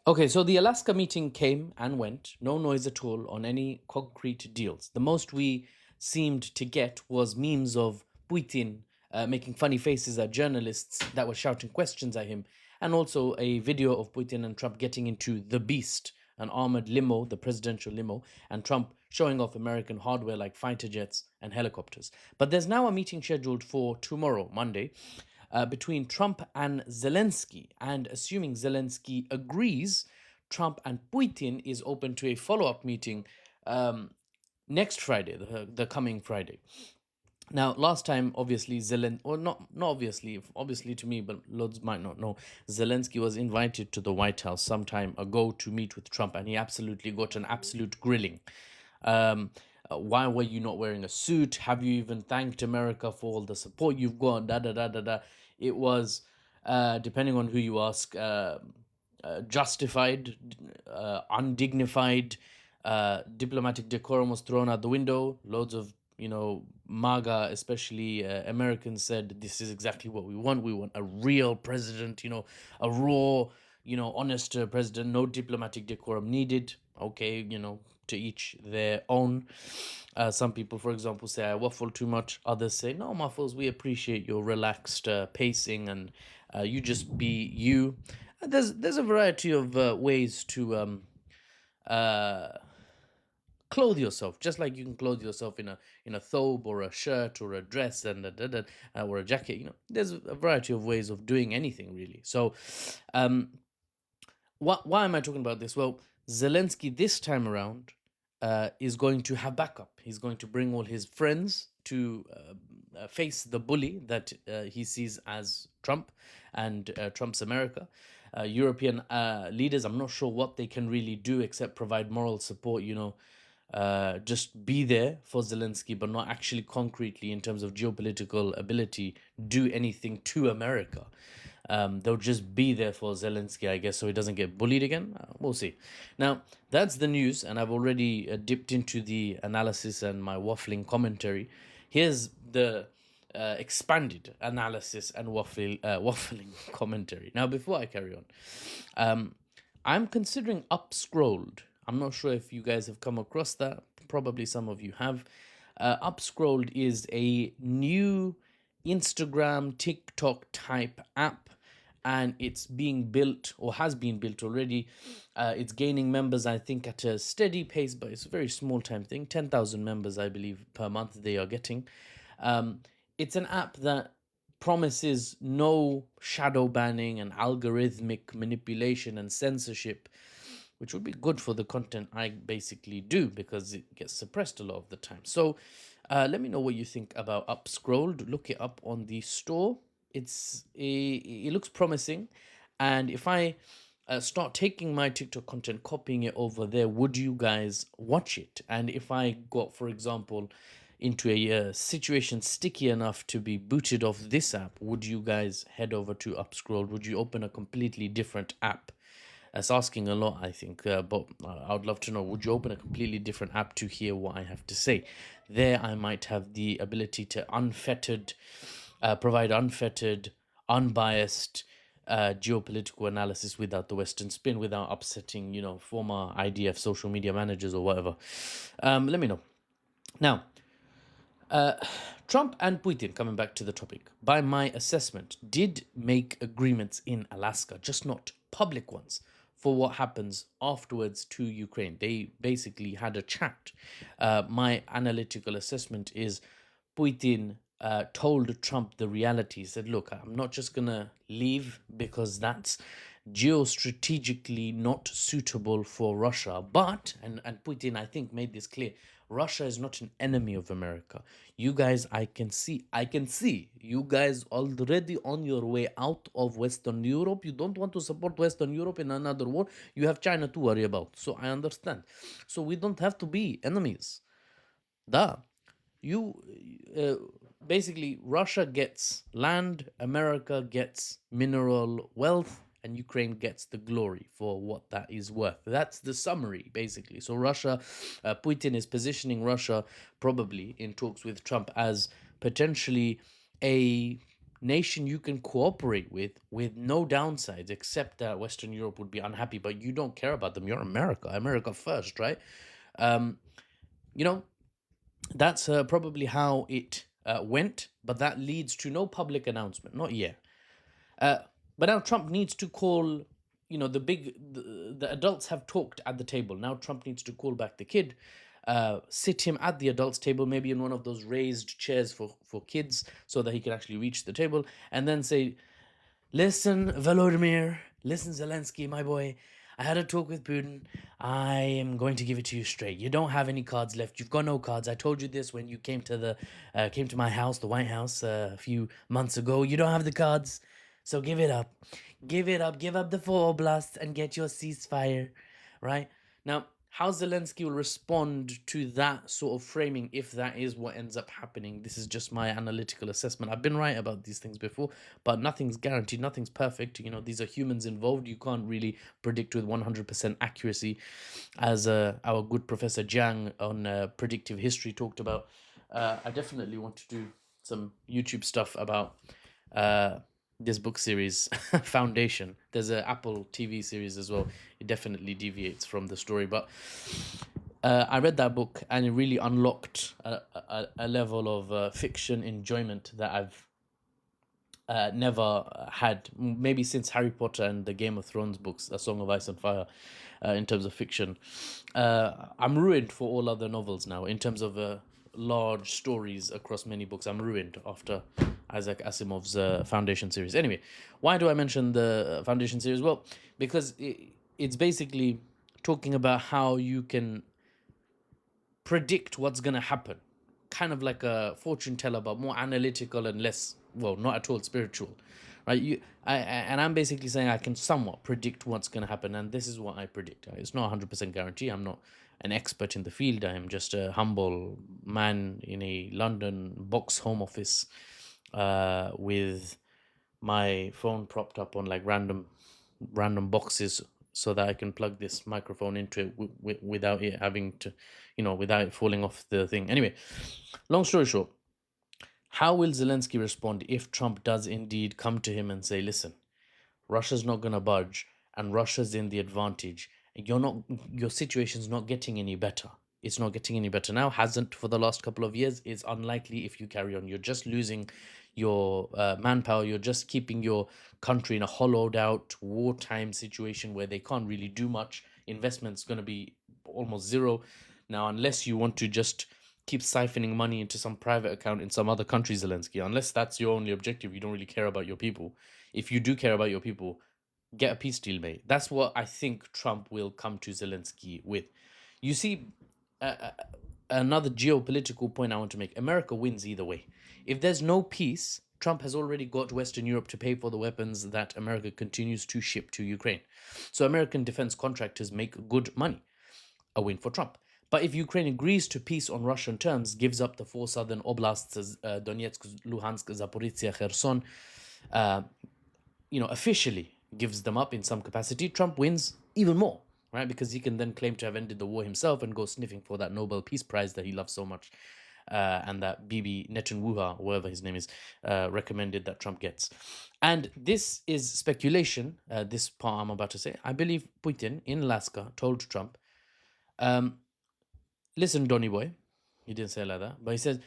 Okay, so the Alaska meeting came and went, no noise at all on any concrete deals. The most we seemed to get was memes of Putin making funny faces at journalists that were shouting questions at him, and also a video of Putin and Trump getting into the Beast, an armored limo, the presidential limo, and Trump showing off American hardware like fighter jets and helicopters. But there's now a meeting scheduled for tomorrow, Monday, between Trump and Zelensky. And assuming Zelensky agrees, Trump and Putin is open to a follow up meeting next Friday, the coming Friday. Now, last time, obviously, or not obviously, obviously to me, but loads might not know, Zelensky was invited to the White House some time ago to meet with Trump, and he absolutely got an absolute grilling. Um, why were you not wearing a suit? Have you even thanked America for all the support you've got? Da da da da da. It was, depending on who you ask, justified, undignified. Diplomatic decorum was thrown out the window. Loads of MAGA, especially Americans, said this is exactly what we want. We want a real president. A raw, honest president. No diplomatic decorum needed. Okay, to each their own. Some people, for example, say I waffle too much. Others say, no, Muffles, we appreciate your relaxed pacing and you just be you. There's a variety of ways to clothe yourself, just like you can clothe yourself in a thobe or a shirt or a dress and or a jacket. There's a variety of ways of doing anything, really. So, why am I talking about this? Well, Zelensky this time around is going to have backup. He's going to bring all his friends to face the bully that he sees as Trump and Trump's America. European leaders, I'm not sure what they can really do except provide moral support, just be there for Zelensky, but not actually concretely in terms of geopolitical ability, do anything to America. They'll just be there for Zelensky, I guess, so he doesn't get bullied again. We'll see. Now, that's the news, and I've already dipped into the analysis and my waffling commentary. Here's the expanded analysis and waffling commentary. Now, before I carry on, I'm considering Upscrolled. I'm not sure if you guys have come across that. Probably some of you have. Upscrolled is a new Instagram, TikTok type app, and it's being built or has been built already. It's gaining members, I think, at a steady pace, but it's a very small time thing. 10,000 members, I believe, per month they are getting. It's an app that promises no shadow banning and algorithmic manipulation and censorship, which would be good for the content I basically do because it gets suppressed a lot of the time. So let me know what you think about Upscrolled. Look it up on the store. It looks promising, and if I start taking my TikTok content, copying it over there, would you guys watch it? And if I got, for example, into a situation sticky enough to be booted off this app, would you guys head over to Upscrolled? Would you open a completely different app? That's asking a lot, I think, but I would love to know, would you open a completely different app to hear what I have to say? There I might have the ability to provide unfettered, unbiased geopolitical analysis without the Western spin, without upsetting, former IDF social media managers or whatever. Let me know. Now, Trump and Putin, coming back to the topic, by my assessment, did make agreements in Alaska, just not public ones, for what happens afterwards to Ukraine. They basically had a chat. My analytical assessment is Putin told Trump the reality. He said, look, I'm not just going to leave because that's geostrategically not suitable for Russia. But, and Putin, I think, made this clear, Russia is not an enemy of America. You guys, I can see you guys already on your way out of Western Europe. You don't want to support Western Europe in another war. You have China to worry about. So I understand. So we don't have to be enemies. Da. You basically, Russia gets land, America gets mineral wealth, and Ukraine gets the glory for what that is worth. That's the summary, basically. So Putin is positioning Russia probably in talks with Trump as potentially a nation you can cooperate with no downsides, except that Western Europe would be unhappy, but you don't care about them. You're America, America first, right? Um, you know, that's probably how it went, but that leads to no public announcement, not yet. Uh, but now Trump needs to call, the adults have talked at the table. Now Trump needs to call back the kid, sit him at the adults table, maybe in one of those raised chairs for kids, so that he can actually reach the table, and then say, listen, Volodymyr, listen, Zelensky, my boy. I had a talk with Putin. I am going to give it to you straight. You don't have any cards left. You've got no cards. I told you this when you came to my house, the White House, a few months ago. You don't have the cards, so give it up. Give it up. Give up the four oblasts and get your ceasefire, right? Now, how Zelensky will respond to that sort of framing, if that is what ends up happening, this is just my analytical assessment. I've been right about these things before, but nothing's guaranteed, nothing's perfect. These are humans involved. You can't really predict with 100% accuracy, as our good Professor Jiang on Predictive History talked about. I definitely want to do some YouTube stuff about this book series, Foundation. There's an Apple TV series as well. It definitely deviates from the story, but I read that book and it really unlocked a level of fiction enjoyment that I've never had, maybe since Harry Potter and the Game of Thrones books, A Song of Ice and Fire, in terms of fiction. I'm ruined for all other novels now in terms of large stories across many books. I'm ruined after Isaac Asimov's Foundation series. Anyway, why do I mention the Foundation series? Well, because it's basically talking about how you can predict what's going to happen, kind of like a fortune teller, but more analytical and less, well, not at all spiritual, right? And I'm basically saying I can somewhat predict what's going to happen, and this is what I predict. It's not 100% guarantee. I'm not an expert in the field. I am just a humble man in a London box home office, with my phone propped up on like random boxes, so that I can plug this microphone into it without it having to, without it falling off the thing. Anyway, long story short, how will Zelensky respond if Trump does indeed come to him and say, listen, Russia's not going to budge and Russia's in the advantage? Your situation's not getting any better. It's not getting any better now, hasn't for the last couple of years. It's unlikely if you carry on. You're just losing your manpower. You're just keeping your country in a hollowed out wartime situation where they can't really do much. Investment's going to be almost zero. Now, unless you want to just keep siphoning money into some private account in some other country, Zelensky, unless that's your only objective, you don't really care about your people. If you do care about your people, get a peace deal, mate. That's what I think Trump will come to Zelensky with. You see, another geopolitical point I want to make: America wins either way. If there's no peace, Trump has already got Western Europe to pay for the weapons that America continues to ship to Ukraine. So American defense contractors make good money. A win for Trump. But if Ukraine agrees to peace on Russian terms, gives up the four southern oblasts, Donetsk, Luhansk, Zaporizhzhia, Kherson, officially gives them up in some capacity, Trump wins even more, right? Because he can then claim to have ended the war himself and go sniffing for that Nobel Peace Prize that he loves so much, and that Bibi Netanyahu, whatever his name is, recommended that Trump gets. And this is speculation, this part I'm about to say. I believe Putin in Alaska told Trump, listen, Donny boy, he didn't say it like that, but he says,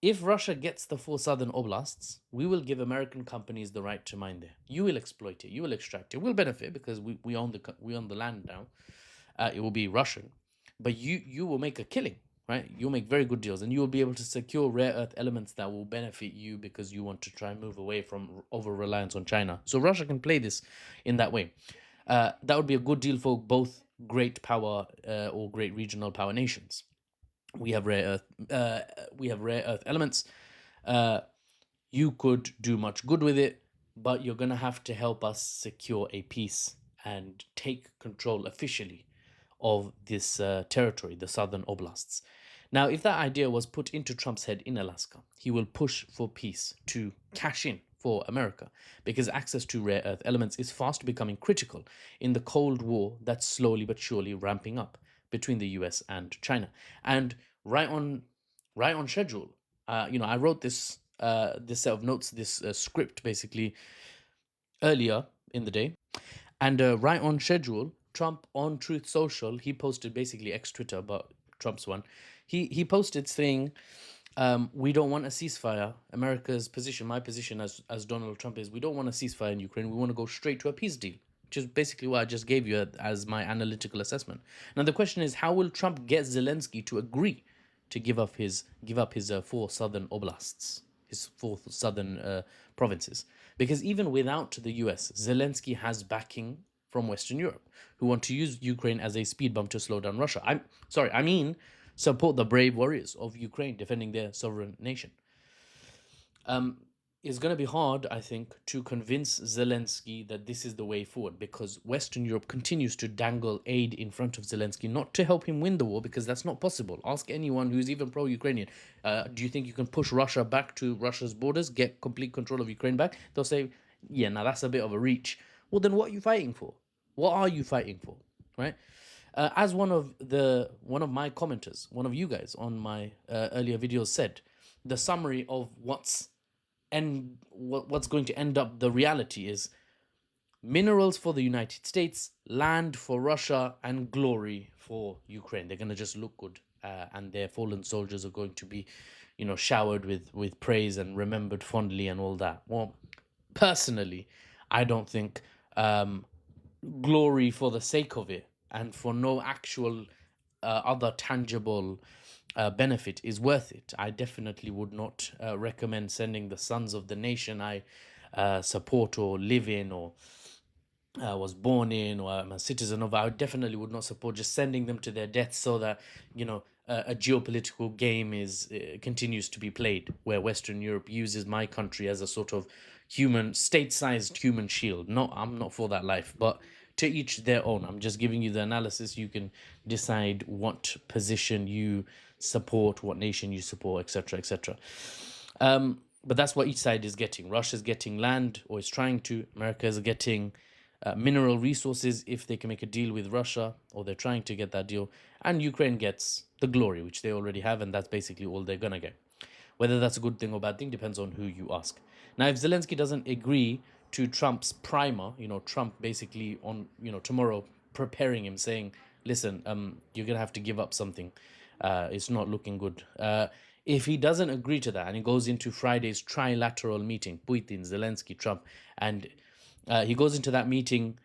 if Russia gets the four southern oblasts, we will give American companies the right to mine there. You will exploit it. You will extract it. We'll benefit because we own the land now. It will be Russian, but you will make a killing, right? You'll make very good deals, and you will be able to secure rare earth elements that will benefit you because you want to try and move away from over reliance on China. So Russia can play this in that way. That would be a good deal for both great power or great regional power nations. We have rare earth elements. You could do much good with it, but you're gonna have to help us secure a peace and take control officially of this territory, the southern oblasts. Now, if that idea was put into Trump's head in Alaska, he will push for peace to cash in for America, because access to rare earth elements is fast becoming critical in the Cold War that's slowly but surely ramping up between the US and China. And right on schedule. I wrote this this set of notes, this script basically earlier in the day. And right on schedule, Trump on Truth Social, he posted basically ex Twitter, but Trump's one. He posted saying, we don't want a ceasefire. America's position, my position as Donald Trump is, we don't want a ceasefire in Ukraine. We want to go straight to a peace deal, which is basically what I just gave you as my analytical assessment. Now the question is, how will Trump get Zelensky to agree to give up his four southern oblasts, his four southern provinces? Because even without the US, Zelensky has backing from Western Europe, who want to use Ukraine as a speed bump to slow down Russia. I mean, support the brave warriors of Ukraine defending their sovereign nation. It's going to be hard, I think, to convince Zelensky that this is the way forward, because Western Europe continues to dangle aid in front of Zelensky, not to help him win the war, because that's not possible. Ask anyone who's even pro-Ukrainian. Do you think you can push Russia back to Russia's borders, get complete control of Ukraine back? They'll say, yeah, now that's a bit of a reach. Well, then what are you fighting for? What are you fighting for, right? As one of my commenters, one of you guys on my earlier videos said, the summary of what's going to end up the reality is minerals for the United States, land for Russia, and glory for Ukraine. They're going to just look good, and their fallen soldiers are going to be, showered with praise and remembered fondly and all that. Well, personally, I don't think glory for the sake of it and for no actual other tangible benefit is worth it. I definitely would not recommend sending the sons of the nation I support or live in or was born in or I'm a citizen of. I definitely would not support just sending them to their deaths so that a geopolitical game is continues to be played, where Western Europe uses my country as a sort of state-sized human shield. No, I'm not for that life, but to each their own. I'm just giving you the analysis. You can decide what position you support, what nation you support, etc., etc. But that's what each side is getting. Russia's getting land, or is trying to. America is getting mineral resources if they can make a deal with Russia, or they're trying to get that deal. And Ukraine gets the glory, which they already have, and that's basically all they're gonna get. Whether that's a good thing or bad thing depends on who you ask. Now, if Zelensky doesn't agree to Trump's primer, Trump basically on, tomorrow preparing him, saying, listen, you're going to have to give up something. It's not looking good. If he doesn't agree to that and he goes into Friday's trilateral meeting, Putin, Zelensky, Trump, and he goes into that meeting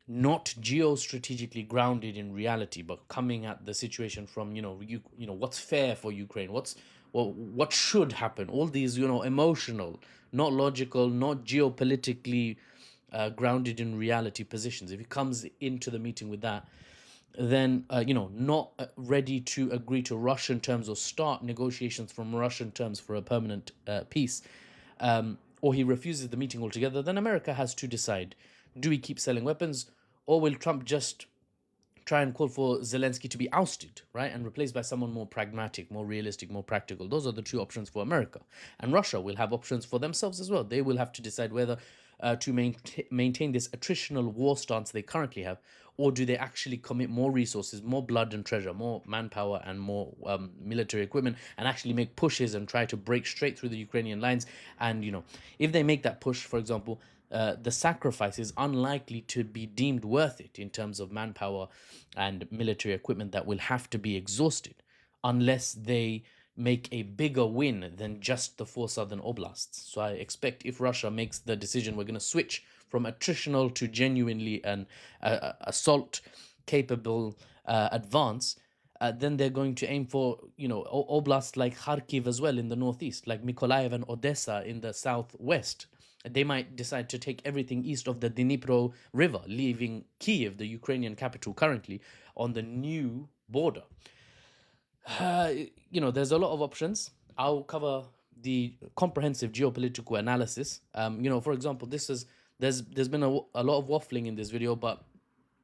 not geostrategically grounded in reality, but coming at the situation from what's fair for Ukraine, what should happen, all these emotional, not logical, not geopolitically grounded in reality positions. If he comes into the meeting with that, then not ready to agree to Russian terms or start negotiations from Russian terms for a permanent peace, or he refuses the meeting altogether, then America has to decide: do we keep selling weapons, or will Trump just try and call for Zelensky to be ousted, right, and replaced by someone more pragmatic, more realistic, more practical? Those are the two options for America. And Russia will have options for themselves as well. They will have to decide whether to maintain this attritional war stance they currently have, or do they actually commit more resources, more blood and treasure, more manpower and more military equipment, and actually make pushes and try to break straight through the Ukrainian lines. And if they make that push, for example, the sacrifice is unlikely to be deemed worth it in terms of manpower and military equipment that will have to be exhausted, unless they make a bigger win than just the four southern oblasts. So I expect if Russia makes the decision, we're going to switch from attritional to genuinely an assault capable advance, then they're going to aim for oblasts like Kharkiv as well in the northeast, like Mykolaiv and Odessa in the southwest. They might decide to take everything east of the Dnipro River, leaving Kiev, the Ukrainian capital currently, on the new border. There's a lot of options. I'll cover the comprehensive geopolitical analysis. For example, there's been a lot of waffling in this video, but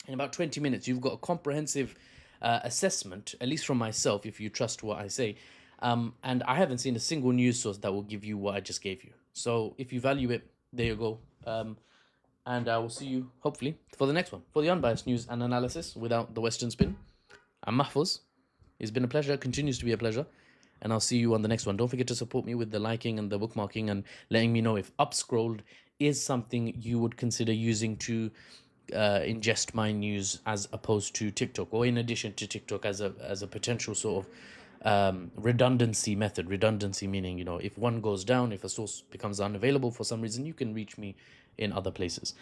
in about 20 minutes, you've got a comprehensive assessment, at least from myself, if you trust what I say. And I haven't seen a single news source that will give you what I just gave you. So if you value it, there you go. And I will see you, hopefully, for the next one. For the unbiased news and analysis without the Western spin, I'm Mahfouz. It's been a pleasure. It continues to be a pleasure. and I'll see you on the next one. Don't forget to support me with the liking and the bookmarking and letting me know if Upscrolled is something you would consider using to ingest my news as opposed to TikTok, or in addition to TikTok as a potential sort of redundancy method. Redundancy meaning, you know, if one goes down, if a source becomes unavailable for some reason, you can reach me in other places.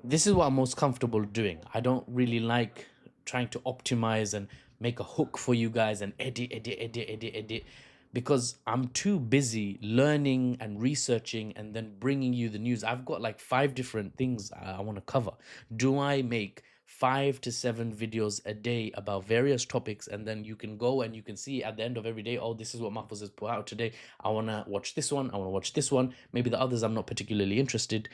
This is what I'm most comfortable doing. I don't really like trying to optimize and make a hook for you guys and edit, because I'm too busy learning and researching and then bringing you the news. I've got like 5 different things I want to cover. Do I make 5 to 7 videos a day about various topics, and then you can go and you can see at the end of every day, oh, this is what Mahfouz has put out today. I want to watch this one. I want to watch this one. Maybe the others I'm not particularly interested.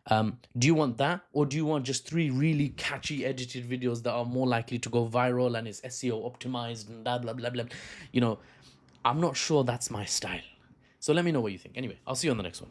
Do you want that, or do you want just 3 really catchy edited videos that are more likely to go viral and is SEO optimized and blah blah blah blah? You know, I'm not sure that's my style. So let me know what you think. Anyway, I'll see you on the next one.